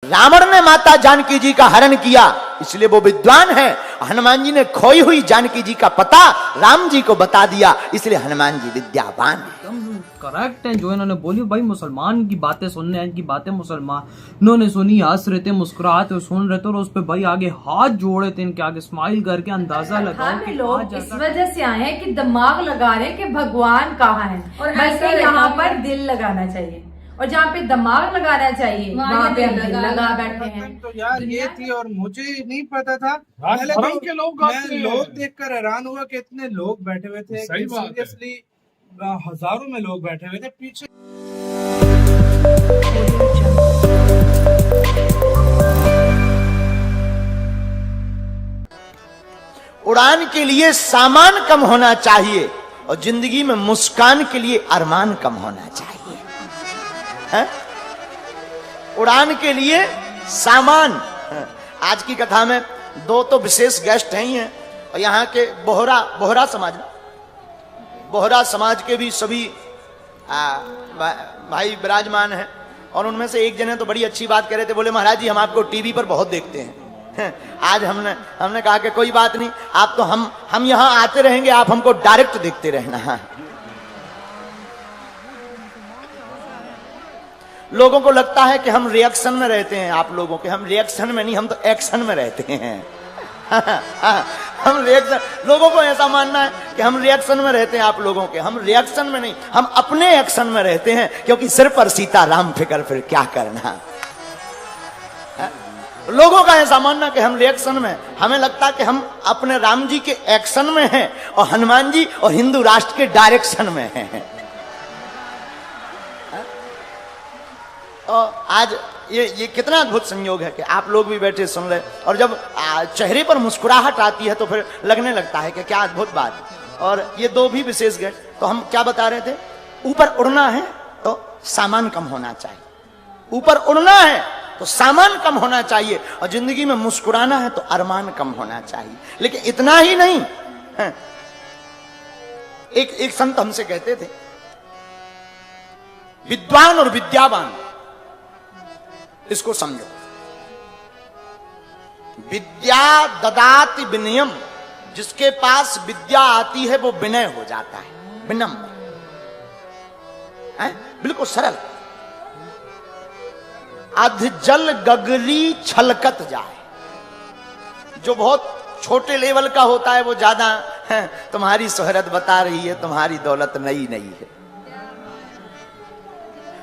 रावण ने माता जानकी जी का हरण किया, इसलिए वो विद्वान है। हनुमान जी ने खोई हुई जानकी जी का पता राम जी को बता दिया, इसलिए हनुमान जी विद्यावान है। करेक्ट है जो इन्होंने बोली। भाई मुसलमान की बातें सुनने, इनकी बातें मुसलमानों ने सुनी, हंस रहे थे, मुस्कुराते सुन रहे थे, और उस पे भाई आगे हाथ जोड़े थे इनके आगे, स्माइल करके अंदाजा लगाओ कि लोग इस वजह से आए हैं कि दिमाग लगा रहे हैं कि भगवान कहाँ है, और बल्कि यहाँ पर दिल लगाना चाहिए, और जहाँ पे दिमाग लगाना चाहिए वहाँ पे हम दिल लगा बैठे हैं। तो यार ये थी, और मुझे नहीं पता था। पहले तो के लोग मैं लोग देखकर हैरान हुआ कि इतने लोग बैठे हुए थे। सीरियसली हजारों में लोग बैठे हुए थे पीछे। उड़ान के लिए सामान कम होना चाहिए, और जिंदगी में मुस्कान के लिए अरमान कम होना चाहिए। है? उड़ान के लिए सामान। आज की कथा में दो तो विशेष गेस्ट हैं ही हैं, और यहाँ के बोहरा समाज के भी सभी भाई विराजमान हैं। और उनमें से एक जने तो बड़ी अच्छी बात कह रहे थे, बोले महाराज जी हम आपको टीवी पर बहुत देखते हैं। आज हमने कहा कि कोई बात नहीं, आप तो हम यहाँ आते रहेंगे, आप हमको डायरेक्ट देखते रहना। लोगों को लगता है कि हम रिएक्शन में रहते हैं, आप लोगों के, हम रिएक्शन में नहीं, हम तो एक्शन में रहते हैं। हम रिएक्शन, लोगों को ऐसा मानना है कि हम रिएक्शन में रहते हैं, आप लोगों के, हम रिएक्शन में नहीं, हम अपने एक्शन में रहते हैं, क्योंकि सिर पर सीताराम फिकर फिर क्या करना। लोगों का ऐसा मानना कि हम रिएक्शन में, हमें लगता है कि हम अपने राम जी के एक्शन में हैं, और हनुमान जी और हिंदू राष्ट्र के डायरेक्शन में हैं। और आज ये कितना अद्भुत संयोग है कि आप लोग भी बैठे सुन रहे, और जब चेहरे पर मुस्कुराहट आती है तो फिर लगने लगता है कि क्या अद्भुत बात है। और ये दो भी विशेष गेस्ट, तो हम क्या बता रहे थे, ऊपर उड़ना है तो सामान कम होना चाहिए, ऊपर उड़ना है तो सामान कम होना चाहिए, और जिंदगी में मुस्कुराना है तो अरमान कम होना चाहिए। लेकिन इतना ही नहीं है। एक संत हमसे कहते थे, विद्वान और विद्यावान, इसको समझो, विद्या ददाति विनयम, जिसके पास विद्या आती है वो विनय हो जाता है, विनम्र है, बिल्कुल सरल। अध जल गगरी छलकत जाए, जो बहुत छोटे लेवल का होता है वो ज्यादा है, तुम्हारी शोहरत बता रही है, तुम्हारी दौलत नई नई है।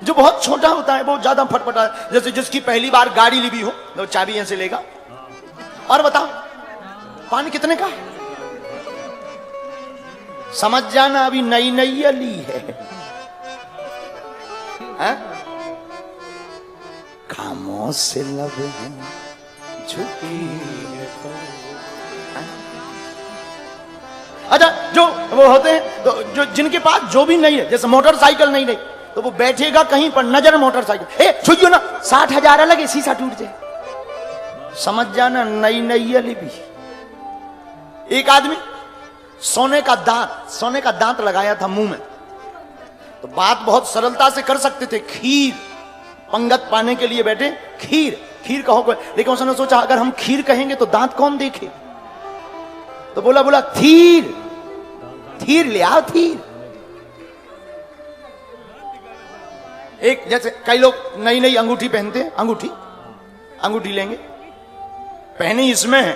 जो बहुत छोटा होता है वो ज्यादा फटफटा, जैसे जिसकी पहली बार गाड़ी ली हो तो चाबी यहां से लेगा, और बताओ पानी कितने का है, समझ जाना अभी नई नई ली है। खामोश से लब झुकी। अच्छा, जो वो होते हैं तो जो जिनके पास जो भी नहीं है, जैसे मोटरसाइकिल नहीं, तो वो बैठेगा कहीं पर, नजर मोटरसाइकिल, ए छुइयो ना, 60,000 लगे, शीशा टूट जाए, समझ जाना नई नई अली भी। एक आदमी सोने का दांत लगाया था मुंह में, तो बात बहुत सरलता से कर सकते थे, खीर पंगत पाने के लिए बैठे, खीर कहो, लेकिन उसने सोचा अगर हम खीर कहेंगे तो दांत कौन देखे, तो बोला थीर ले आओ, थीर। एक जैसे कई लोग नई नई अंगूठी पहनते हैं, अंगूठी लेंगे, पहनी इसमें है,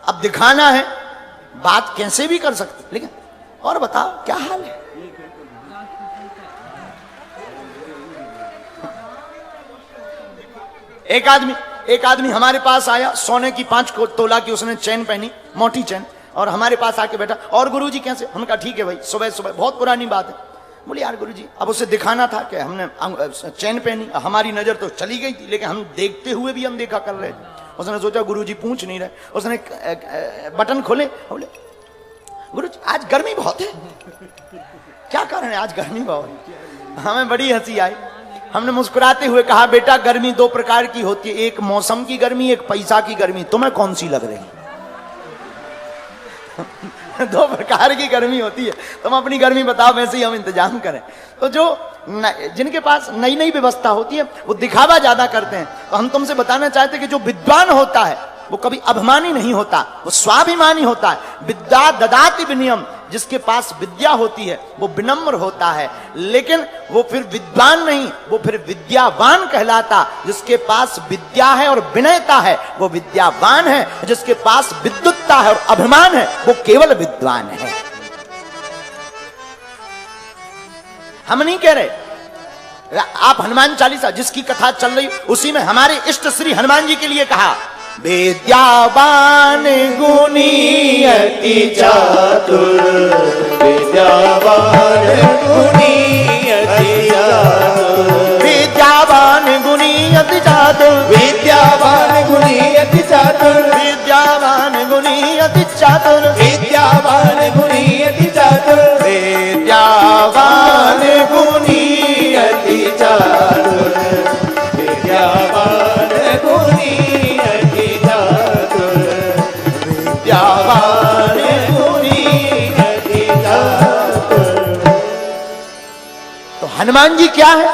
अब दिखाना है, बात कैसे भी कर सकते, लेकिन और बताओ क्या हाल है। एक आदमी हमारे पास आया, सोने की 5 तोला की उसने चैन पहनी, मोटी चैन, और हमारे पास आके बैठा, और गुरुजी कैसे, हमने कहा ठीक है भाई, सुबह बहुत पुरानी बात है। बोले यार गुरुजी, अब उसे दिखाना था कि हमने चैन पहनी, हमारी नजर तो चली गई थी, लेकिन हम देखते हुए भी अनदेखा कर रहे थे। उसने सोचा गुरुजी पूछ नहीं रहे, उसने बटन खोले, बोले गुरुजी आज गर्मी बहुत है। क्या कारण है, आज गर्मी बहुत है। हमें बड़ी हंसी आई, हमने मुस्कुराते हुए कहा बेटा गर्मी 2 प्रकार की होती है, एक मौसम की गर्मी, एक पैसा की गर्मी, तुम्हें कौन सी लग रही? दो प्रकार की गर्मी होती है। तुम अपनी गर्मी बताओ, वैसे ही हम इंतजाम करें। तो जो जिनके पास नई नई व्यवस्था होती है वो दिखावा ज्यादा करते हैं। तो हम तुमसे बताना चाहते हैं कि जो विद्वान होता है वो कभी अभिमानी नहीं होता, वो स्वाभिमानी होता है। विद्या ददाति विनयम, जिसके पास विद्या होती है वो विनम्र होता है, लेकिन वो फिर विद्वान नहीं, वो फिर विद्यावान कहलाता। जिसके पास विद्या है और विनयता है वो विद्यावान है, जिसके पास विद्युत्ता है और अभिमान है वो केवल विद्वान है। हम नहीं कह रहे, आप हनुमान चालीसा जिसकी कथा चल रही उसी में हमारे इष्ट श्री हनुमान जी के लिए कहा, विद्यावान गुणी अति चातुर, विद्यावान गुणी अति चातुर, विद्यावान गुणी अति चातुर, विद्यावान गुणी अति चातुर, विद्यावान गुणी अति चातुर, विद्यावान गुणी अति चातुर, विद्यावान गुणी अति चातुर, विद्यावान गुणी तो हनुमान जी क्या है?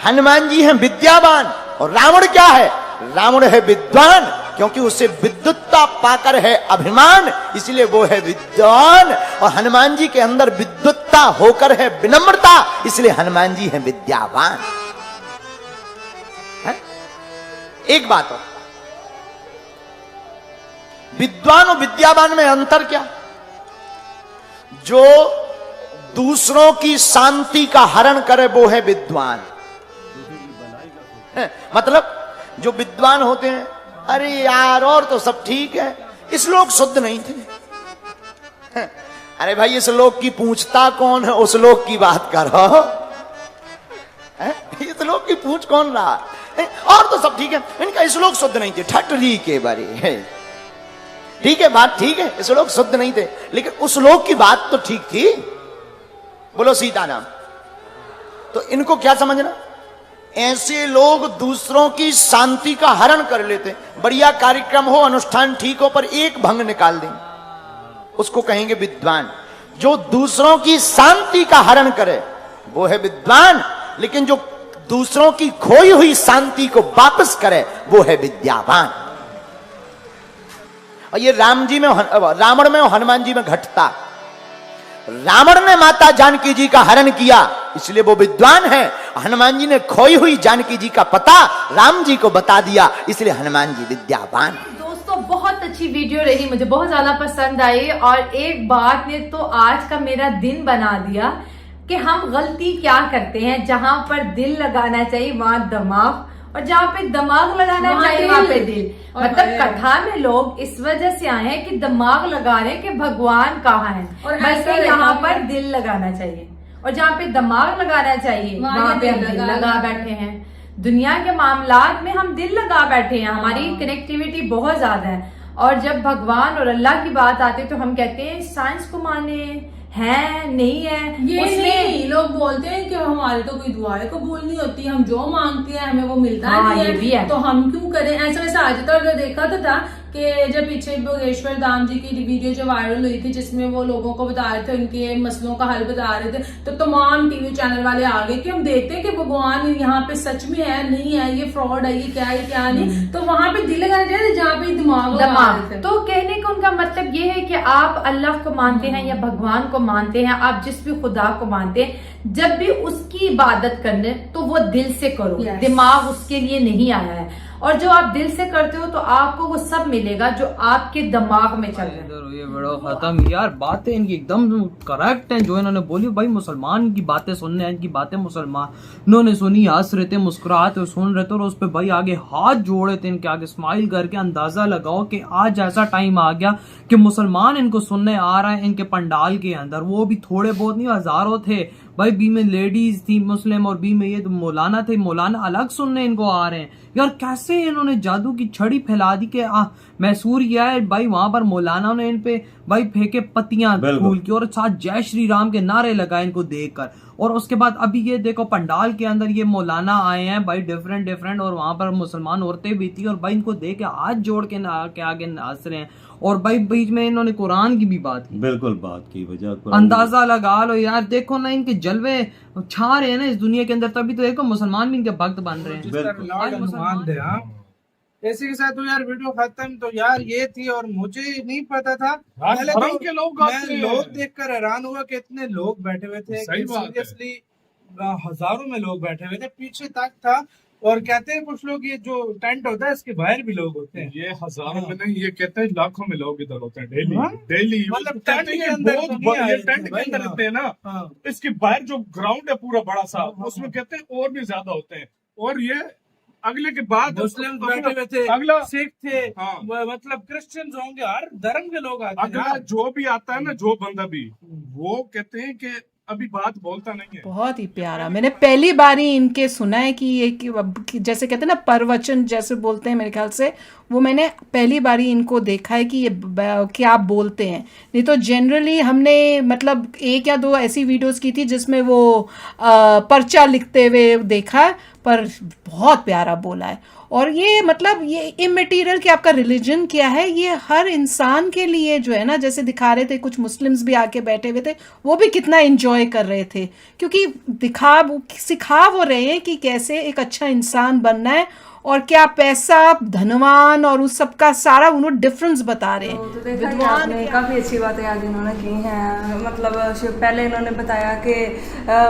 हनुमान जी हैं विद्यावान। और रावण क्या है? रावण है विद्वान, क्योंकि उसे विद्युत्ता पाकर है अभिमान, इसलिए वो है विद्वान। और हनुमान जी के अंदर विद्युत्ता होकर है विनम्रता, इसलिए हनुमान जी हैं विद्यावान। है? एक बात और, विद्वान और विद्यावान में अंतर क्या? जो दूसरों की शांति का हरण करे वो है विद्वान। मतलब जो विद्वान होते हैं, अरे यार और तो सब ठीक है, इस लोग शुद्ध नहीं थे। अरे भाई इस लोग की पूछता कौन है, उस लोग की बात करो। इस लोग की पूछ कौन रहा? और तो सब ठीक है, इनका इस लोग शुद्ध नहीं थे, ठटरी के बारे। ठीक है, बात ठीक है, इस लोग शुद्ध नहीं थे, लेकिन उस लोग की बात तो ठीक थी। बोलो सीताराम। तो इनको क्या समझना? ऐसे लोग दूसरों की शांति का हरण कर लेते। बढ़िया कार्यक्रम हो, अनुष्ठान ठीक हो, पर एक भंग निकाल दें, उसको कहेंगे विद्वान। जो दूसरों की शांति का हरण करे वो है विद्वान, लेकिन जो दूसरों की खोई हुई शांति को वापस करे वो है विद्यावान। और ये राम जी में, रावण में और हनुमान जी में घटता। रावण ने माता जानकी जी का हरण किया, इसलिए वो विद्वान है। हनुमान जी ने खोई हुई जानकी जी का पता राम जी को बता दिया, इसलिए हनुमान जी विद्यावान है। दोस्तों बहुत अच्छी वीडियो रही, मुझे बहुत ज्यादा पसंद आई। और एक बात ने तो आज का मेरा दिन बना दिया कि हम गलती क्या करते हैं। जहां पर दिल लगाना चाहिए वहां दिमाग, और जहाँ पे दिमाग लगाना चाहिए वहां पे दिल। मतलब कथा में लोग इस वजह से आए हैं कि दिमाग लगा रहे हैं कि भगवान कहाँ है, और बल्कि यहाँ पर दिल लगाना चाहिए। और जहाँ पे दिमाग लगाना चाहिए वहां पे हम दिल लगा बैठे हैं। दुनिया के मामलात में हम दिल लगा बैठे हैं, हमारी कनेक्टिविटी बहुत ज्यादा है। और जब भगवान और अल्लाह की बात आती है तो हम कहते हैं साइंस को माने, है नहीं है। ये नहीं, लोग बोलते हैं कि हमारी तो कोई दुआएं कबूल नहीं होती, हम जो मांगते हैं हमें वो मिलता नहीं है, तो हम क्यों करें ऐसा। वैसे आज तक देखा तो था कि जब पीछे योगेश्वर धाम जी की वीडियो जो वायरल हुई थी, जिसमें वो लोगों को बता रहे थे, उनके मसलों का हल बता रहे थे, तो तमाम टीवी चैनल वाले आ गए कि हम देखते हैं कि भगवान यहाँ पे सच में है नहीं है, ये फ्रॉड है, ये क्या है क्या नहीं। तो वहां पे दिल लगाना चाहिए जहाँ पे दिमाग। तो कहने का उनका मतलब ये है कि आप अल्लाह को मानते हैं या भगवान को मानते हैं, आप जिस भी खुदा को मानते हैं, जब भी उसकी इबादत करने तो वो दिल से करो। दिमाग उसके लिए नहीं आया है। और जो आप दिल से करते हो तो आपको वो सब मिलेगा जो आपके दिमाग में चल रहा है। ये बड़ा खत्म यार, बातें इनकी एकदम करेक्ट हैं जो इन्होंने बोली। भाई मुसलमान की बातें सुनने हैं, इनकी बातें मुसलमानों ने सुनी, हंस रहे थे, मुस्कुराते सुन रहे थे, और उस पे भाई आगे हाथ जोड़े थे इनके आगे, स्माइल करके अंदाजा लगाओ कि आज ऐसा टाइम आ गया कि मुसलमान इनको सुनने आ रहा है इनके पंडाल के अंदर। वो भी थोड़े बहुत नहीं, हजारों थे भाई। बी में लेडीज थी मुस्लिम, और बी में ये तो मौलाना थे, मौलाना अलग सुनने इनको आ रहे हैं। यार कैसे इन्होंने जादू की छड़ी फैला दी कि मैसूर किया है भाई, वहां पर मौलाना ने इन पे भाई फेंके पत्तियां फूल की, और साथ जय श्री राम के नारे लगाए इनको देखकर। और उसके बाद अभी ये देखो पंडाल के अंदर ये मौलाना आए हैं भाई, डिफरेंट, और वहां पर मुसलमान औरतें भी थी और भाई इनको देख के हाथ जोड़ के आगे नाच रहे हैं। और भाई बीच में इन्होंने कुरान की भी बात की, बिल्कुल बात की वजह अंदाजा लगा लो यार, देखो ना इनके जलवे छा रहे हैं ना इस दुनिया के अंदर, तभी तो देखो मुसलमान भी इनके भक्त बन रहे हैं। लॉर्ड हनुमान दे। हाँ, इसी के साथ तो यार वीडियो खत्म। तो यार ये थी, और मुझे नहीं पता था पहले तो के लोग मैं लोग देखकर हैरान हुआ कि इतने लोग बैठे हुए थे। सीरियसली हजारों में लोग बैठे हुए थे, पीछे तक था। और कहते हैं कुछ लोग ये जो टेंट होता है इसके बाहर भी लोग होते हैं। ये हजारों में नहीं, ये कहते हैं लाखों में लोग इधर होते हैं डेली। हाँ? डेली मतलब टेंट के अंदर तो नहीं आए टेंट के अंदर रहते हैं ना, हाँ। इसके बाहर जो ग्राउंड है पूरा बड़ा सा, उसमें कहते हैं और भी ज्यादा होते हैं। और ये अगले के बाद मुस्लिम बैठे हुए थे, अगला सिख थे, हाँ। मतलब क्रिश्चियंस होंगे, हर धर्म के लोग आते हैं। अगला जो भी आता है ना, जो बंदा भी, वो कहते हैं कि अभी बात बोलता नहीं है। बहुत ही प्यारा, मैंने पहली बार ही इनके सुना है कि ये कि जैसे कहते हैं ना प्रवचन जैसे बोलते हैं, मेरे ख्याल से वो मैंने पहली बार ही इनको देखा है कि ये क्या बोलते हैं। नहीं तो जनरली हमने मतलब 1 या 2 ऐसी वीडियोस की थी जिसमें वो पर्चा लिखते हुए देखा है, पर बहुत प्यारा बोला है। और ये मतलब ये इमटेरियल कि आपका रिलीजन क्या है, ये हर इंसान के लिए जो है ना, जैसे दिखा रहे थे कुछ मुस्लिम्स भी आके बैठे हुए थे, वो भी कितना एंजॉय कर रहे थे, क्योंकि सिखा वो रहे हैं कि कैसे एक अच्छा इंसान बनना है और क्या पैसा धनवान और उस सब का सारा उन्होंने डिफरेंस बता रहे हैं। तो देखा कि आपने काफ़ी अच्छी बातें आज इन्होंने की हैं। मतलब पहले इन्होंने बताया कि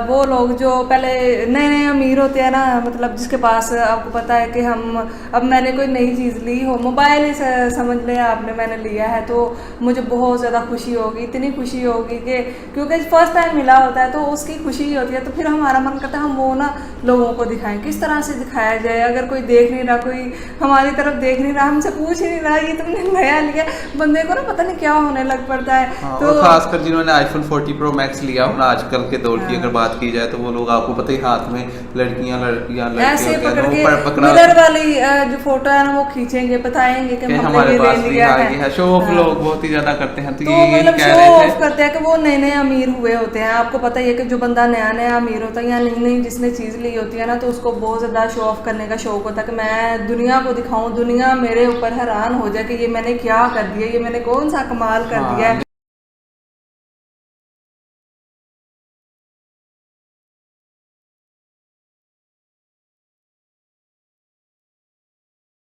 वो लोग जो पहले नए नए अमीर होते हैं ना, मतलब जिसके पास आपको पता है कि अब मैंने कोई नई चीज़ ली हो, मोबाइल ही समझ लें आपने, मैंने लिया है, तो मुझे बहुत ज़्यादा खुशी होगी, इतनी खुशी होगी कि क्योंकि फर्स्ट टाइम मिला होता है तो उसकी खुशी होती है। तो फिर हमारा मन करता है हम वो ना लोगों को दिखाएं, किस तरह से दिखाया जाए। अगर कोई देख नहीं रहा, कोई हमारी तरफ देख नहीं रहा, हमसे पूछ ही नहीं रहा ये तुमने नया लिया, बंदे को ना पता नहीं क्या होने लग पड़ता है। हाँ, तो और खासकर जिन्होंने iPhone 40 Pro Max लिया, और आजकल के दौर की अगर बात की जाए तो वो लोग आपको पता ही हाथ में लड़कियां ऐसे पकड़ के मिरर वाली जो फोटो है ना वो खींचेंगे, बताएंगे कि हमारे पास भी है। शो ऑफ लोग बहुत ही ज्यादा करते हैं, तो तो ये मतलब कह शो रहे ऑफ थे करते हैं कि वो नए नए अमीर हुए होते हैं। आपको पता ही है कि जो बंदा नया नया अमीर होता है या नई नई जिसने चीज़ ली होती है ना, तो उसको बहुत ज़्यादा शो ऑफ करने का शौक होता है कि मैं दुनिया को दिखाऊं, दुनिया मेरे ऊपर हैरान हो जाए कि ये मैंने क्या कर दिया, ये मैंने कौन सा कमाल कर दिया है।